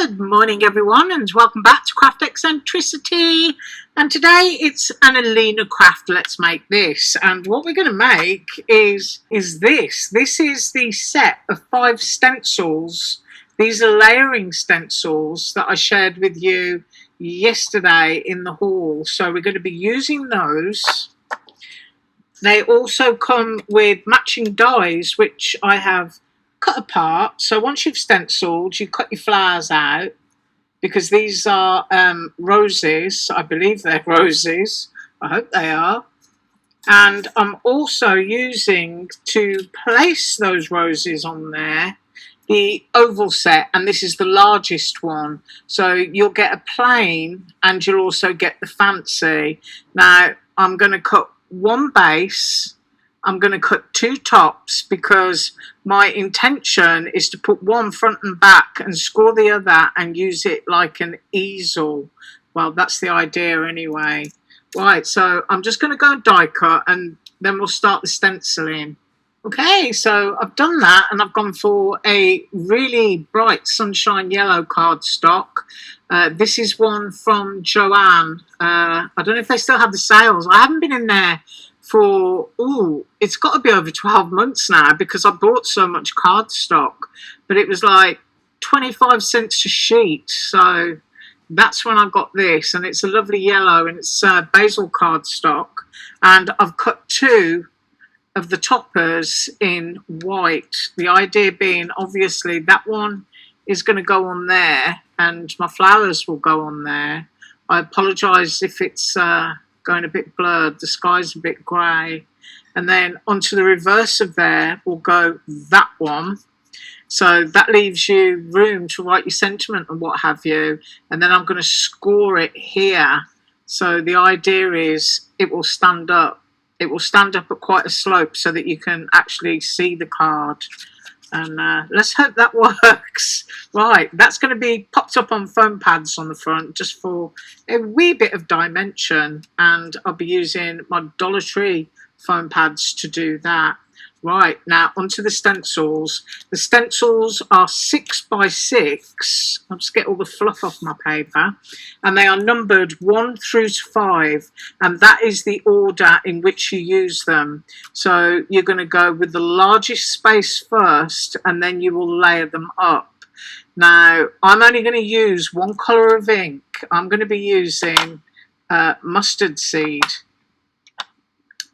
Good morning everyone, and welcome back to Craft Eccentricity. And today it's an AlinaCraft Let's Make This, and what we're going to make is this. This is the set of 5 stencils. These are layering stencils that I shared with you yesterday in the haul, so we're going to be using those. They also come with matching dies, which I have cut apart. So once you've stenciled, you cut your flowers out, because these are roses. I believe they're roses. I hope they are. And I'm also using, to place those roses on there, the oval set, and this is the largest one. So you'll get a plain and you'll also get the fancy. Now I'm going to cut one base. I'm going to cut 2 tops, because my intention is to put one front and back and score the other and use it like an easel. Well, that's the idea anyway. Right, so I'm just going to go and die cut, and then we'll start the stenciling. Okay, so I've done that, and I've gone for a really bright sunshine yellow cardstock. This is one from Joanne. I don't know if they still have the sales. I haven't been in there for, it's got to be over 12 months now, because I bought so much cardstock, but it was like 25 cents a sheet. So that's when I got this, and it's a lovely yellow, and it's basil cardstock, and I've cut 2 of the toppers in white. The idea being, obviously, that one is going to go on there, and my flowers will go on there. I apologise if it's going a bit blurred, the sky's a bit grey. And then onto the reverse of there will go that one. So that leaves you room to write your sentiment and what have you. And then I'm going to score it here. So the idea is it will stand up. It will stand up at quite a slope so that you can actually see the card. And let's hope that works. Right, that's going to be popped up on foam pads on the front, just for a wee bit of dimension. And I'll be using my Dollar Tree foam pads to do that. Right, now onto the stencils. The stencils are 6 by 6. I'll just get all the fluff off my paper. And they are numbered 1 through to 5. And that is the order in which you use them. So you're going to go with the largest space first, and then you will layer them up. Now, I'm only going to use one colour of ink. I'm going to be using mustard seed.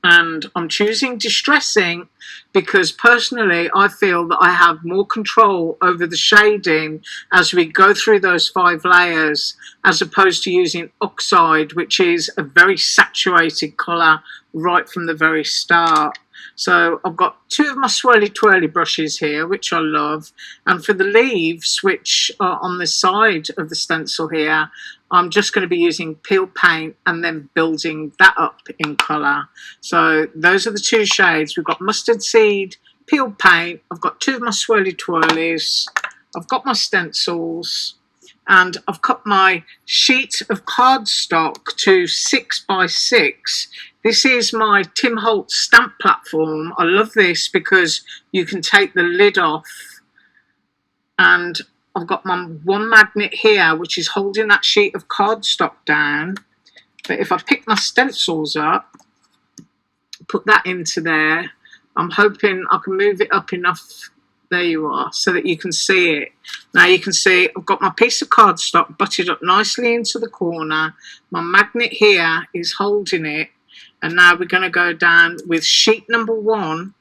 And I'm choosing Distress ink because personally I feel that I have more control over the shading as we go through those 5 layers, as opposed to using Oxide, which is a very saturated colour right from the very start. So I've got 2 of my swirly twirly brushes here, which I love, and for the leaves, which are on the side of the stencil here, I'm just going to be using peel paint and then building that up in colour. So those are the 2 shades. We've got mustard seed, peel paint, I've got 2 of my swirly twirlies, I've got my stencils, and I've cut my sheet of cardstock to 6 by 6. This is my Tim Holtz stamp platform. I love this because you can take the lid off, and I've got my one magnet here which is holding that sheet of cardstock down. But if I pick my stencils up, put that into there, I'm hoping I can move it up enough. There you are, so that you can see it. Now you can see I've got my piece of cardstock butted up nicely into the corner. My magnet here is holding it. And now we're going to go down with sheet number 1,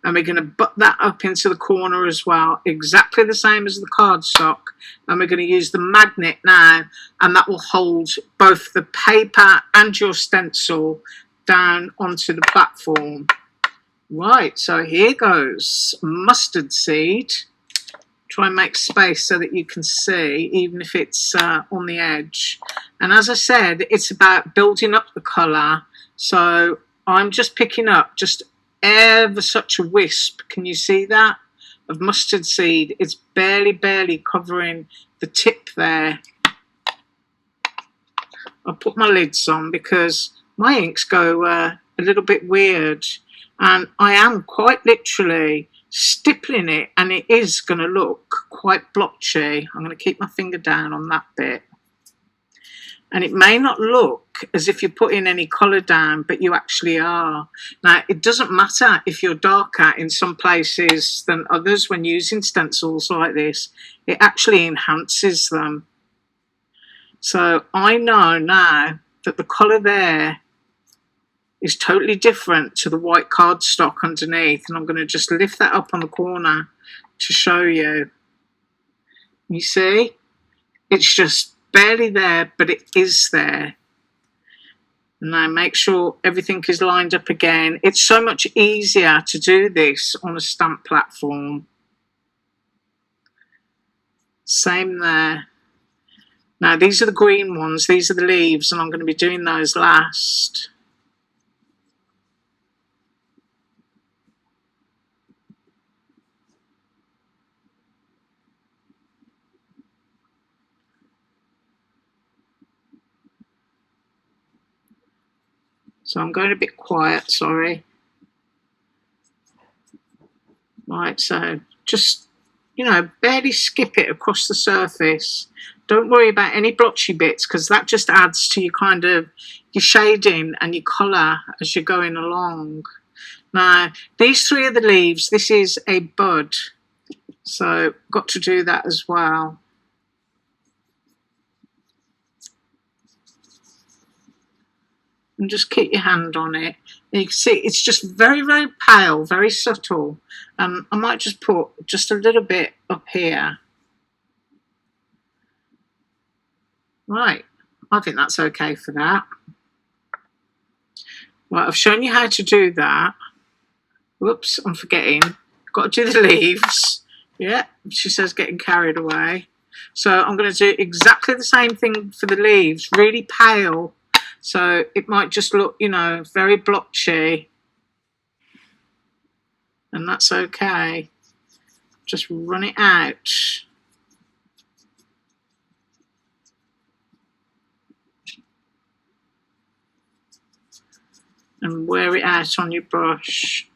and we're going to butt that up into the corner as well, exactly the same as the cardstock. And we're going to use the magnet now, and that will hold both the paper and your stencil down onto the platform. Right, so here goes mustard seed. Try and make space so that you can see, even if it's on the edge. And as I said, it's about building up the colour. So I'm just picking up just ever such a wisp. Can you see that? Of mustard seed. It's barely covering the tip there. I'll put my lids on because my inks go a little bit weird. And I am quite literally stippling it, and it is going to look quite blotchy. I'm going to keep my finger down on that bit. And it may not look as if you're putting any colour down, but you actually are. Now, it doesn't matter if you're darker in some places than others when using stencils like this. It actually enhances them. So I know now that the colour there is totally different to the white cardstock underneath. And I'm going to just lift that up on the corner to show you. You see? It's just barely there, but it is there. Now make sure everything is lined up again. It's so much easier to do this on a stamp platform. Same there. Now these are the green ones, these are the leaves, and I'm going to be doing those last. So I'm going a bit quiet, sorry. Right, so just, you know, barely skip it across the surface. Don't worry about any blotchy bits, because that just adds to your kind of your shading and your colour as you're going along. Now, these three are the leaves. This is a bud, so got to do that as well. And just keep your hand on it. And you can see it's just very, very pale, very subtle. I might just put just a little bit up here. Right, I think that's okay for that. Right, I've shown you how to do that. Whoops, I'm forgetting. Got to do the leaves. Yeah, she says getting carried away. So I'm going to do exactly the same thing for the leaves, really pale. So it might just look, you know, very blotchy. And that's okay. Just run it out. And wear it out on your brush.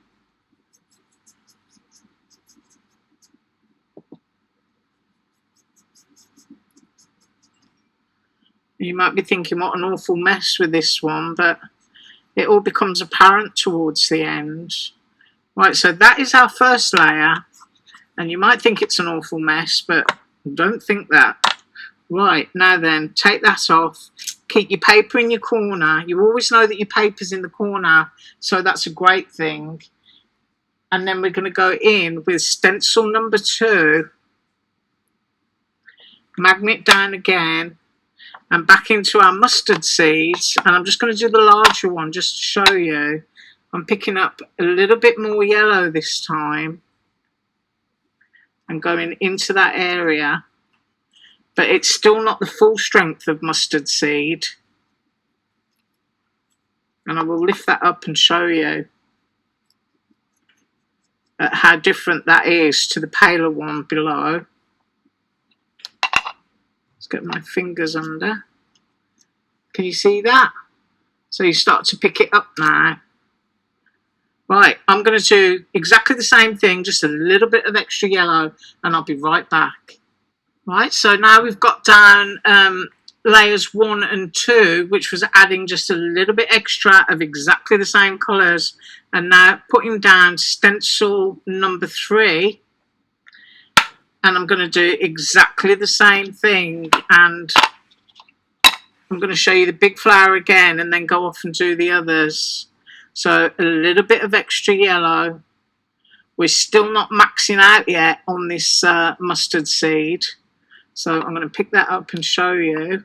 You might be thinking, what an awful mess with this one, but it all becomes apparent towards the end. Right, so that is our first layer, and you might think it's an awful mess, but don't think that. Right, now then, take that off. Keep your paper in your corner. You always know that your paper's in the corner, so that's a great thing. And then we're going to go in with stencil number 2. Magnet down again. And back into our mustard seeds, and I'm just going to do the larger one just to show you. I'm picking up a little bit more yellow this time and going into that area, but it's still not the full strength of mustard seed. And I will lift that up and show you how different that is to the paler one below. Get my fingers under. Can you see that? So you start to pick it up now. Right, I'm going to do exactly the same thing, just a little bit of extra yellow, and I'll be right back. Right, so now we've got down layers 1 and 2, which was adding just a little bit extra of exactly the same colours, and now putting down stencil number 3. And I'm going to do exactly the same thing, and I'm going to show you the big flower again and then go off and do the others. So a little bit of extra yellow. We're still not maxing out yet on this mustard seed, so I'm going to pick that up and show you.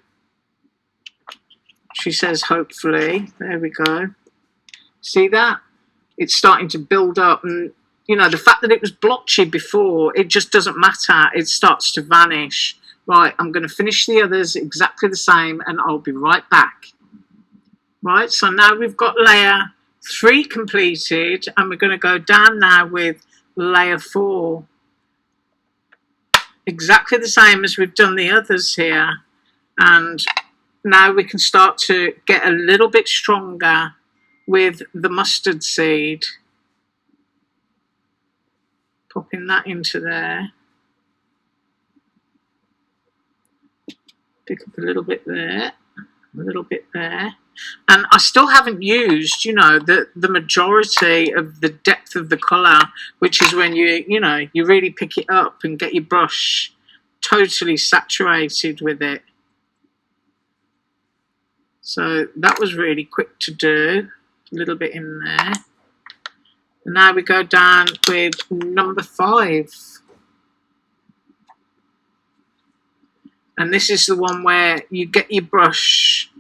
She says hopefully. There we go. See that? It's starting to build up, and you know, the fact that it was blotchy before, it just doesn't matter. It starts to vanish. Right, I'm going to finish the others exactly the same, and I'll be right back. Right, so now we've got layer 3 completed, and we're going to go down now with layer 4. Exactly the same as we've done the others here. And now we can start to get a little bit stronger with the mustard seed. Popping that into there. Pick up a little bit there, a little bit there. And I still haven't used, you know, the majority of the depth of the colour, which is when you really pick it up and get your brush totally saturated with it. So that was really quick to do. A little bit in there. And now we go down with number 5. And this is the one where you get your brush.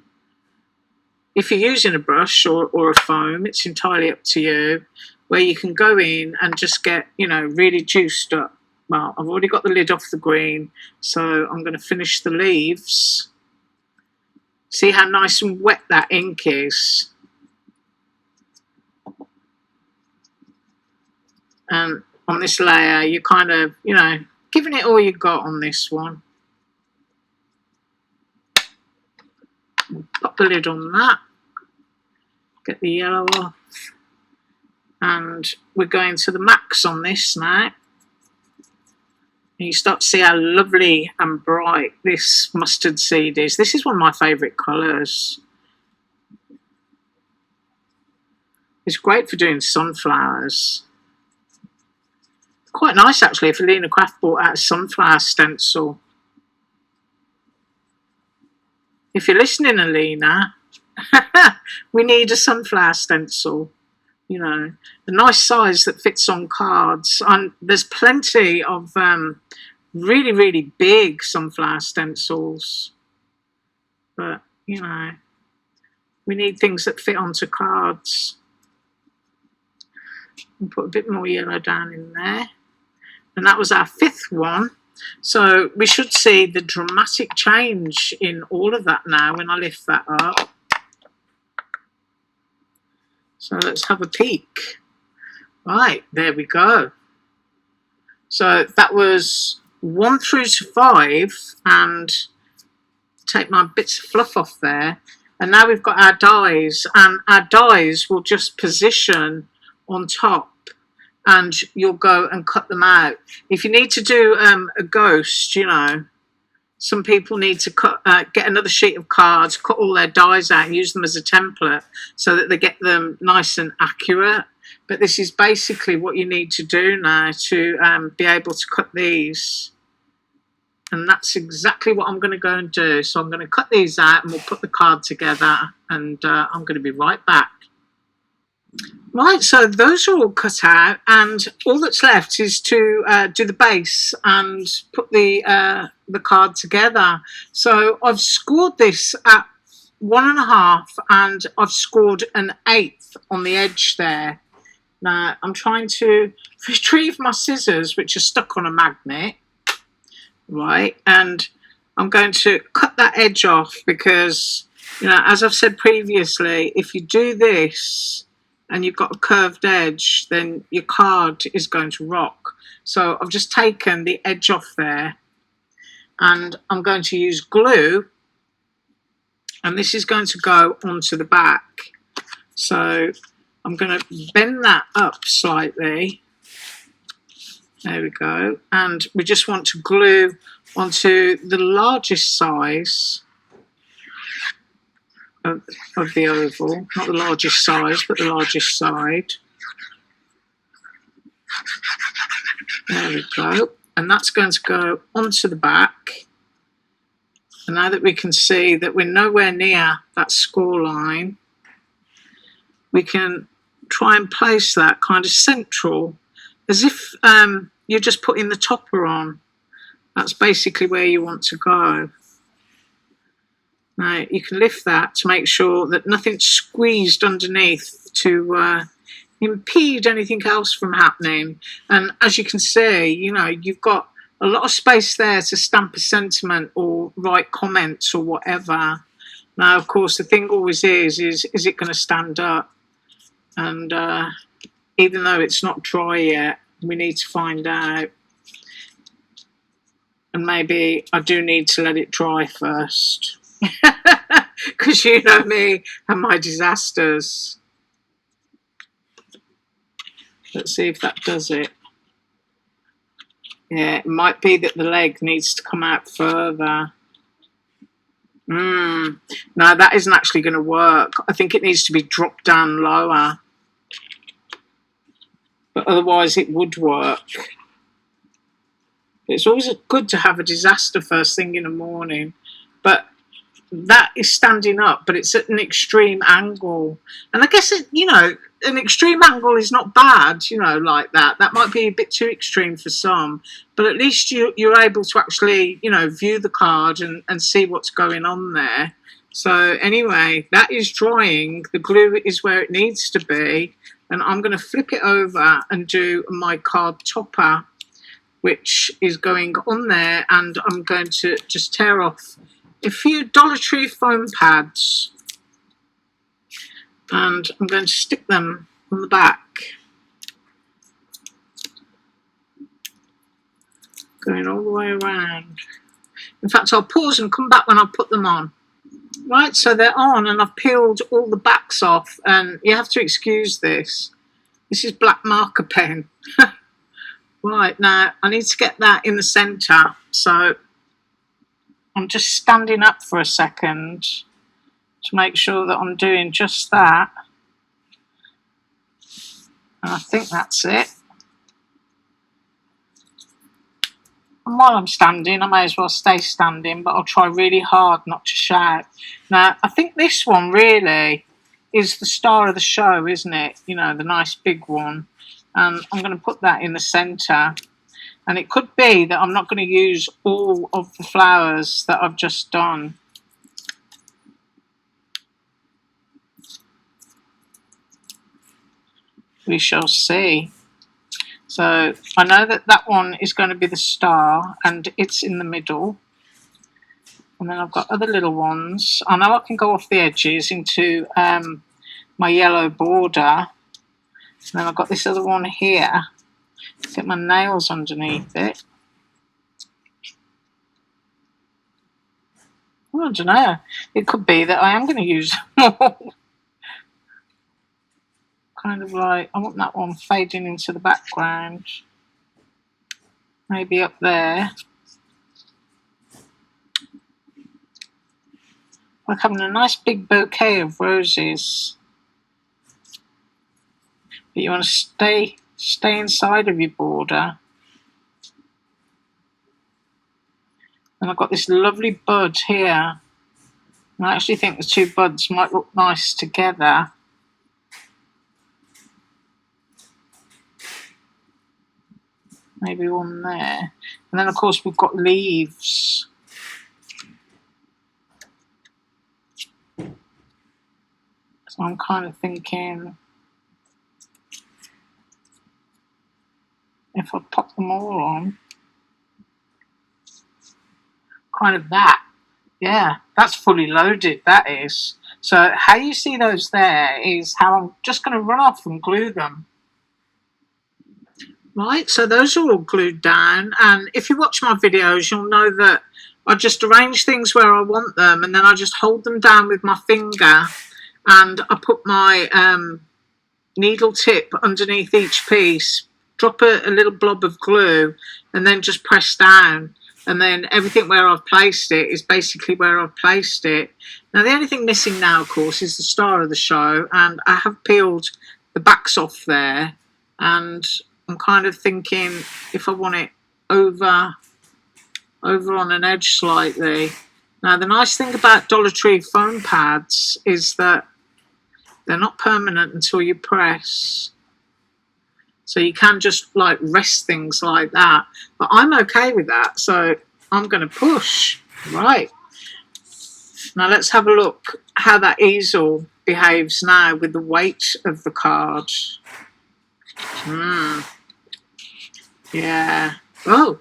If you're using a brush or a foam, it's entirely up to you, where you can go in and just get, you know, really juiced up. Well, I've already got the lid off the green, so I'm going to finish the leaves. See how nice and wet that ink is. And on this layer, you're kind of, you know, giving it all you got on this one. Pop the lid on that. Get the yellow off. And we're going to the max on this now. And you start to see how lovely and bright this mustard seed is. This is one of my favourite colours. It's great for doing sunflowers. Quite nice actually if AlinaCraft brought out a sunflower stencil. If you're listening, Alina, we need a sunflower stencil. You know, a nice size that fits on cards. And there's plenty of really, really big sunflower stencils. But, you know, we need things that fit onto cards. And put a bit more yellow down in there. And that was our 5th one. So we should see the dramatic change in all of that now when I lift that up. So let's have a peek. Right, there we go. So that was 1 through to 5, and take my bits of fluff off there. And now we've got our dies, and our dies will just position on top. And you'll go and cut them out. If you need to do a ghost, you know, some people need to get another sheet of cards, cut all their dies out and use them as a template so that they get them nice and accurate. But this is basically what you need to do now to be able to cut these. And that's exactly what I'm going to go and do. So I'm going to cut these out and we'll put the card together, and I'm going to be right back. Right, so those are all cut out, and all that's left is to do the base and put the card together. So I've scored this at 1.5, and I've scored an 1/8 on the edge there. Now I'm trying to retrieve my scissors, which are stuck on a magnet, right? And I'm going to cut that edge off because, you know, as I've said previously, if you do this and you've got a curved edge, then your card is going to rock. So I've just taken the edge off there, and I'm going to use glue, and this is going to go onto the back. So I'm going to bend that up slightly. There we go. And we just want to glue onto the largest size of the oval, not the largest size, but the largest side. There we go. And that's going to go onto the back. And now that we can see that we're nowhere near that score line, we can try and place that kind of central, as if you're just putting the topper on. That's basically where you want to go. Now you can lift that to make sure that nothing's squeezed underneath to impede anything else from happening. And as you can see, you know, you've got a lot of space there to stamp a sentiment or write comments or whatever. Now, of course, the thing always is it going to stand up? And even though it's not dry yet, we need to find out. And maybe I do need to let it dry first. Because you know me and my disasters. Let's see if that does it. Yeah, it might be that the leg needs to come out further. No, that isn't actually going to work. I think it needs to be dropped down lower. But otherwise it would work. It's always good to have a disaster first thing in the morning. But that is standing up, but it's at an extreme angle. And I guess, an extreme angle is not bad, like that. That might be a bit too extreme for some. But at least you're able to actually, view the card and see what's going on there. So anyway, that is drying. The glue is where it needs to be. And I'm going to flip it over and do my card topper, which is going on there. And I'm going to just tear off a few Dollar Tree foam pads. And I'm going to stick them on the back. Going all the way around. In fact, I'll pause and come back when I put them on. Right, so they're on and I've peeled all the backs off, and you have to excuse this. This is black marker pen. Right, now I need to get that in the centre, so I'm just standing up for a second to make sure that I'm doing just that. And I think that's it. And while I'm standing, I may as well stay standing, but I'll try really hard not to shout. Now, I think this one really is the star of the show, isn't it? The nice big one. And I'm going to put that in the centre. And it could be that I'm not going to use all of the flowers that I've just done. We shall see. So I know that that one is going to be the star, and it's in the middle. And then I've got other little ones. I know I can go off the edges into my yellow border. And then I've got this other one here. Get my nails underneath it. Well, I don't know. It could be that I am going to use more. Kind of like, I want that one fading into the background. Maybe up there. Like having a nice big bouquet of roses. But you want to stay inside of your border. And I've got this lovely bud here. And I actually think the two buds might look nice together. Maybe one there. And then, of course, we've got leaves. So I'm kind of thinking if I pop them all on, kind of that. Yeah, that's fully loaded, that is. So how you see those there is how I'm just going to run off and glue them. Right, so those are all glued down, and if you watch my videos, you'll know that I just arrange things where I want them, and then I just hold them down with my finger, and I put my needle tip underneath each piece, drop a little blob of glue, and then just press down, and then everything where I've placed it is basically where I've placed it. Now, the only thing missing now, of course, is the star of the show, and I have peeled the backs off there, and I'm kind of thinking if I want it over on an edge slightly. Now, the nice thing about Dollar Tree foam pads is that they're not permanent until you press. So you can just like rest things like that. But I'm okay with that, so I'm going to push. Right. Now let's have a look how that easel behaves now with the weight of the card. Yeah. Oh,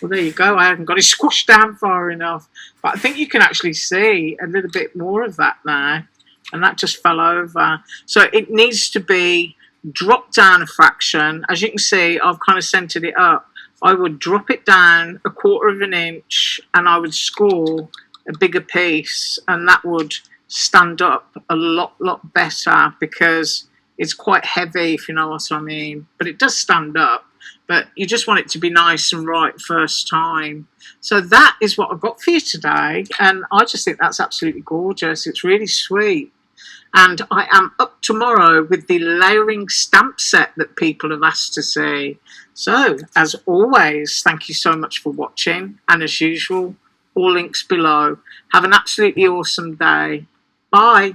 well, there you go. I haven't got it squashed down far enough. But I think you can actually see a little bit more of that now. And that just fell over. So it needs to be dropped down a fraction. As you can see, I've kind of centered it up. I would drop it down 1/4 of an inch, and I would score a bigger piece. And that would stand up a lot better, because it's quite heavy, if you know what I mean. But it does stand up. but you just want it to be nice and right first time. So that is what I've got for you today, and I just think that's absolutely gorgeous. It's really sweet. And I am up tomorrow with the layering stamp set that people have asked to see. So, as always, thank you so much for watching, and as usual, all links below. Have an absolutely awesome day. Bye.